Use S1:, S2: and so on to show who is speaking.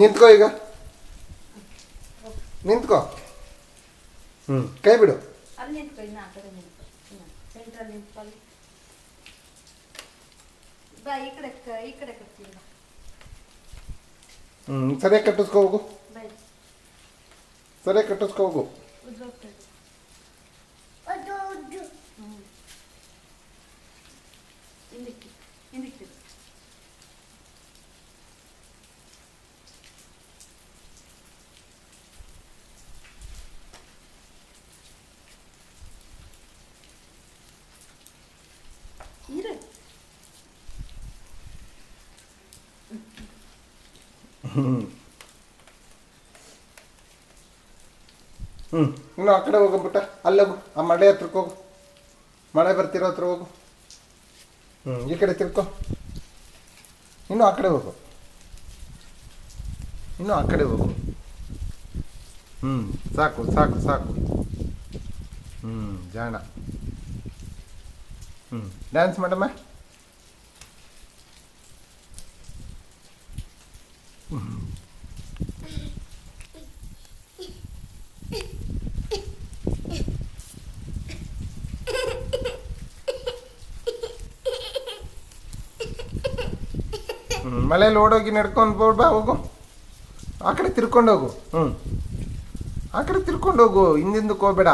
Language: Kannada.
S1: ನಿಂತ್ಕೋ ಈಗ, ನಿಂತ್ಕೋ. ಕೈ ಬಿಡು.
S2: ಅಲ್ಲಿ ನಿಂತ್ಕೊ, ಇನ್ನು ಆ ಕಡೆ ನಿಂತ್ಕೊ, ಸೆಂಟ್ರಲ್ಲಿ ನಿಂತ್ಕೊ. ಅಲ್ಲಿ ಬಾ, ಈ ಕಡೆ ಕಟ್ತೀವಿ.
S1: ಸರಿಯಾಗಿ ಕಟ್ಟಿಸ್ಕೊ ಹೋಗು,
S2: ಬಾಯ್,
S1: ಸರಿಯಾಗಿ ಕಟ್ಟಿಸ್ಕೊ ಹೋಗು.
S2: ಉದ್ದೋಗ್ತದೆ. ಹಿಂದಿಕ್ಕಿ, ಹಿಂದಿಕ್ಕಿ. ಇರು.
S1: ಇನ್ನು ಆ ಕಡೆ ಹೋಗ್ಬಿಟ್ಟ, ಅಲ್ಲೋಗು, ಆ ಮಳೆ ಹತ್ರಕ್ಕೆ ಹೋಗು, ಮಳೆ ಬರ್ತಿರೋ ಹತ್ರ ಹೋಗು. ಈ ಕಡೆ ತಿರ್ಕೊ, ಇನ್ನು ಆ ಕಡೆ ಹೋಗು, ಇನ್ನು ಆ ಕಡೆ ಹೋಗು. ಸಾಕು ಸಾಕು ಸಾಕು. ಜಾಣ. ಡ್ಯಾನ್ಸ್ ಮಾಡಮ್ಮ. ಮಳೆಯಲ್ಲಿ ಓಡೋಗಿ ನಡ್ಕೊಂಡು ಬಾ, ಹೋಗು. ಆ ಕಡೆ ತಿರ್ಕೊಂಡು ಹೋಗು. ಆ ಕಡೆ ತಿರ್ಕೊಂಡು ಹೋಗು, ಹಿಂದಿಂದಕ್ಕೆ ಹೋಗ್ಬೇಡ.